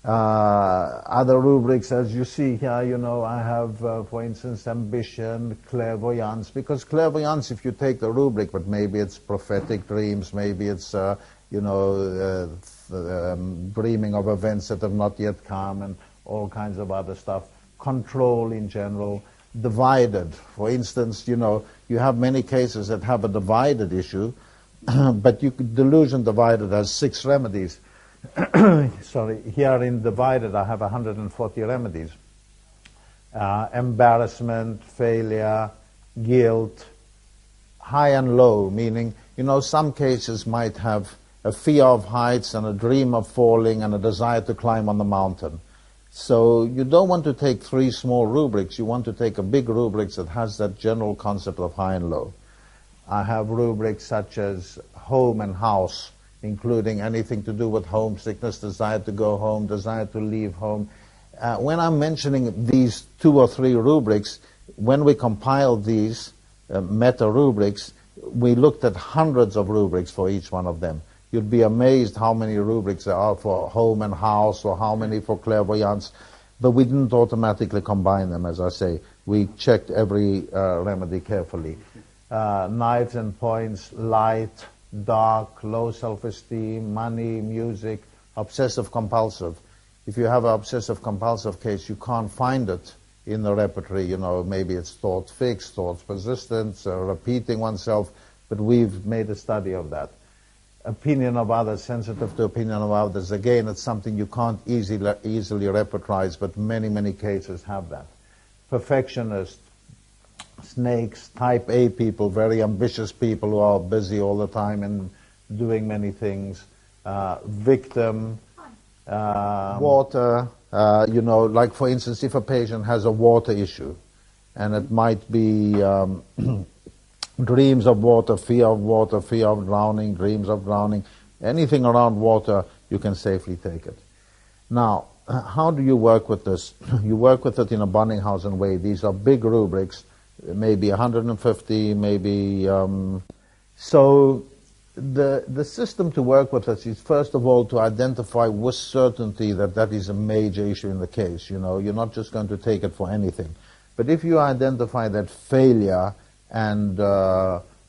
Other rubrics, as you see here, you know, I have, for instance, ambition, clairvoyance, because clairvoyance, if you take the rubric, but maybe it's prophetic dreams, maybe it's, dreaming of events that have not yet come, and all kinds of other stuff. Control in general, divided. For instance, you know, you have many cases that have a divided issue, but delusion divided has 6 remedies. Sorry, here in divided I have 140 remedies. Embarrassment, failure, guilt, high and low, meaning, you know, some cases might have a fear of heights and a dream of falling and a desire to climb on the mountain. So you don't want to take 3 small rubrics, you want to take a big rubric that has that general concept of high and low. I have rubrics such as home and house, including anything to do with homesickness, desire to go home, desire to leave home. When I'm mentioning these 2 or 3 rubrics, when we compiled these meta rubrics, we looked at hundreds of rubrics for each one of them. You'd be amazed how many rubrics there are for home and house, or how many for clairvoyance, but we didn't automatically combine them, as I say. We checked every remedy carefully. Knives and points, light, dark, low self-esteem, money, music, obsessive-compulsive. If you have an obsessive-compulsive case, you can't find it in the repertory. You know, maybe it's thought fixed, thought persistence, repeating oneself, but we've made a study of that. Opinion of others, sensitive to opinion of others. Again, it's something you can't easily repertorize, but many, many cases have that. Perfectionist, snakes, type A people, very ambitious people who are busy all the time and doing many things. Victim, water, you know, like for instance, if a patient has a water issue, and it might be dreams of water, fear of drowning, dreams of drowning, anything around water, you can safely take it. Now, how do you work with this? You work with it in a Bonninghausen way. These are big rubrics, maybe 150, maybe... So the system to work with us is, first of all, to identify with certainty that that is a major issue in the case. You know, you're not just going to take it for anything. But if you identify that failure and,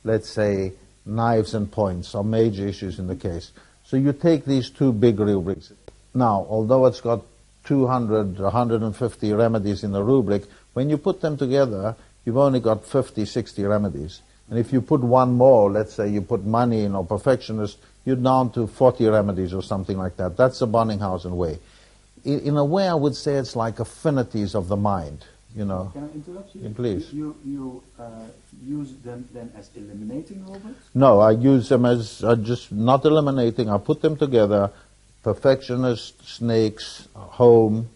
let's say, knives and points are major issues in the case, so you take these 2 big rubrics. Now, although it's got 200, 150 remedies in the rubric, when you put them together, you've only got 50, 60 remedies. And if you put one more, let's say you put money in or perfectionist, you're down to 40 remedies or something like that. That's the Bonninghausen way. In a way, I would say it's like affinities of the mind, you know. Can I interrupt you? Please. You use them then as eliminating rubrics? No, I use them as just not eliminating. I put them together, perfectionist, snakes, home,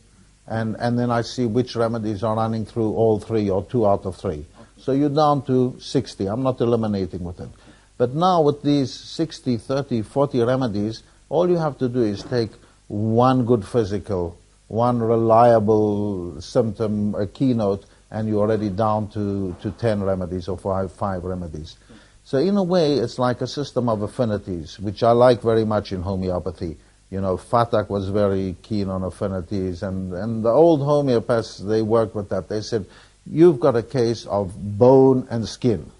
and then I see which remedies are running through all 3 or 2 out of 3. Okay. So you're down to 60. I'm not eliminating with it. But now with these 60, 30, 40 remedies, all you have to do is take one good physical, one reliable symptom, a keynote, and you're already down to 10 remedies or 5 remedies. So in a way, it's like a system of affinities, which I like very much in homeopathy. You know, Fatak was very keen on affinities, and the old homeopaths, they worked with that. They said, you've got a case of bone and skin.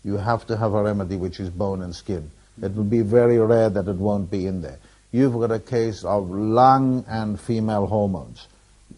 You have to have a remedy which is bone and skin. It will be very rare that it won't be in there. You've got a case of lung and female hormones.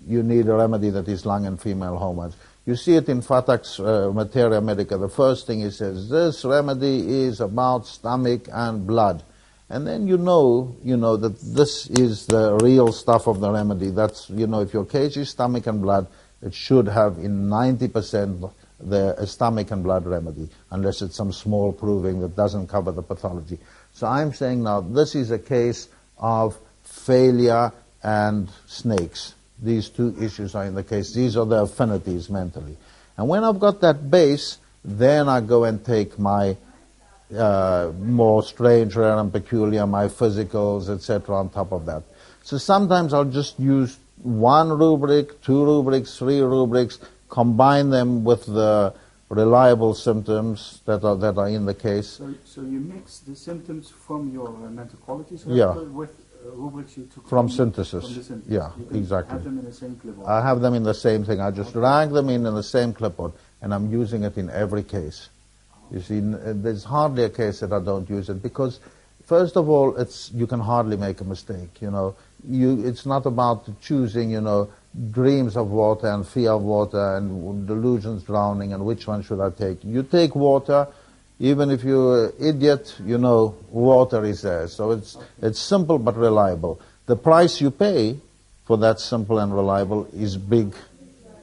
You need a remedy that is lung and female hormones. You see it in Fatak's Materia Medica. The first thing he says, this remedy is about stomach and blood. And then you know that this is the real stuff of the remedy. That's, you know, if your case is stomach and blood, it should have in 90% the stomach and blood remedy, unless it's some small proving that doesn't cover the pathology. So I'm saying now, this is a case of failure and snakes. These 2 issues are in the case. These are the affinities mentally. And when I've got that base, then I go and take my more strange, rare, and peculiar, my physicals, etc. on top of that. So sometimes I'll just use 1 rubric, 2 rubrics, 3 rubrics, combine them with the reliable symptoms that are in the case. So you mix the symptoms from your mental qualities yeah. with rubrics you took from synthesis. From the synthesis. Yeah, you can exactly. have them in the same clipboard. I have them in the same thing. I just drag them in the same clipboard, and I'm using it in every case. You see, there's hardly a case that I don't use it, because first of all, you can hardly make a mistake. It's not about choosing, dreams of water and fear of water and delusions drowning and which one should I take. You take water, even if you're an idiot, water is there. So it's simple but reliable. The price you pay for that simple and reliable is big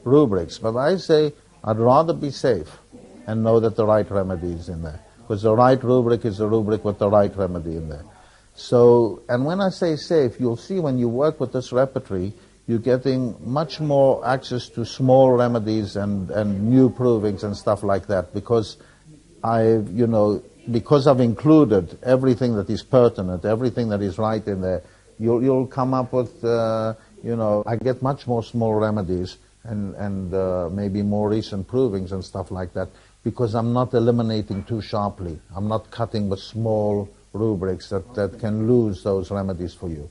rubrics. But I say I'd rather be safe and know that the right remedy is in there. Because the right rubric is a rubric with the right remedy in there. So, and when I say safe, you'll see when you work with this repertory, you're getting much more access to small remedies and new provings and stuff like that, because because I've included everything that is pertinent, everything that is right in there, you'll come up with, I get much more small remedies and maybe more recent provings and stuff like that, because I'm not eliminating too sharply. I'm not cutting with small rubrics that can lose those remedies for you.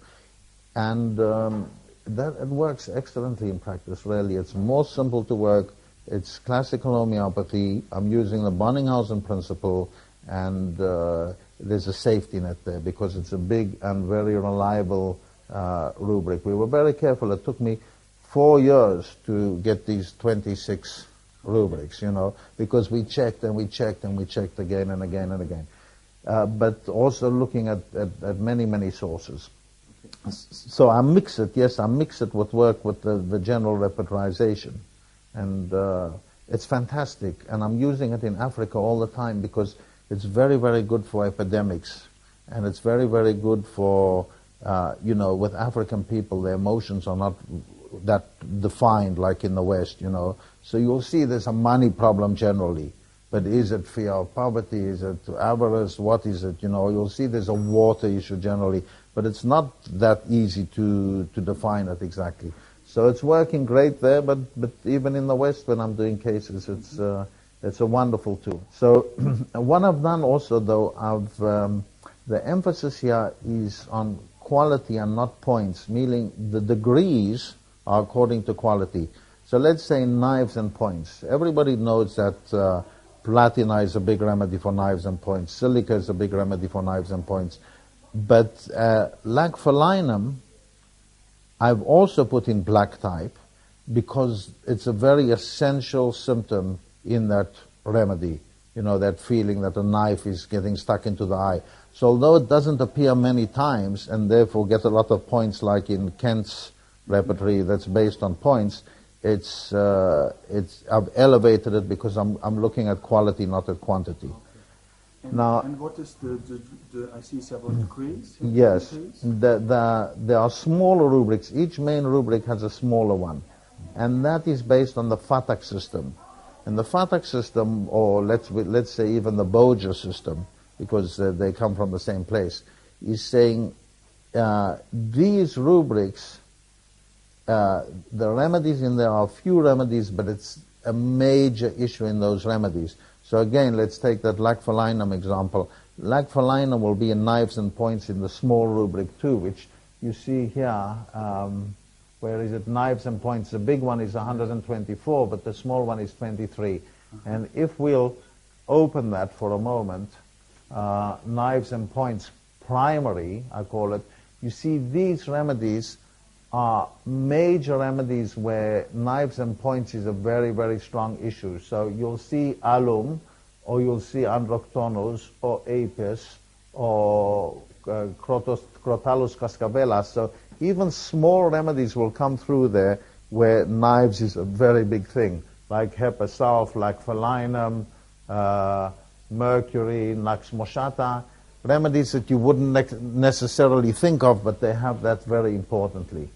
And it works excellently in practice, really. It's more simple to work. It's classical homeopathy. I'm using the Bonninghausen principle, and there's a safety net there because it's a big and very reliable rubric. We were very careful. It took me 4 years to get these 26 rubrics, because we checked and we checked and we checked again and again and again. But also looking at many, many sources. So I mix it, yes, I mix it with work with the general repertorization. And it's fantastic. And I'm using it in Africa all the time because it's very, very good for epidemics. And it's very, very good for, with African people, their emotions are not that defined like in the West, So you'll see there's a money problem generally. But is it fear of poverty? Is it avarice? What is it? You'll see there's a water issue generally. But it's not that easy to define it exactly. So it's working great there, but even in the West when I'm doing cases, it's a wonderful tool. So what I've done also, though, the emphasis here is on quality and not points, meaning the degrees are according to quality. So let's say knives and points. Everybody knows that platina is a big remedy for knives and points. Silica is a big remedy for knives and points. But lacphalinum, I've also put in black type because it's a very essential symptom in that remedy. That feeling that a knife is getting stuck into the eye. So although it doesn't appear many times and therefore get a lot of points like in Kent's repertory that's based on points, I've elevated it because I'm looking at quality, not at quantity. And what is the I see several degrees? Yes, there are smaller rubrics. Each main rubric has a smaller one, and that is based on the FATAC system. And the FATAC system, or let's say even the Boger system, because they come from the same place, is saying these rubrics, the remedies in there are few remedies, but it's a major issue in those remedies. So again, let's take that lacphalinum example. Lacphalinum will be in knives and points in the small rubric too, which you see here. Where is it? Knives and points. The big one is 124, but the small one is 23. And if we'll open that for a moment, knives and points primary, I call it, you see these remedies are major remedies where knives and points is a very, very strong issue. So you'll see alum, or you'll see androctonus, or apis, or crotalus cascabelas. So even small remedies will come through there where knives is a very big thing, like hepasulf, lacphalinum, mercury, nux moschata, remedies that you wouldn't necessarily think of, but they have that very importantly.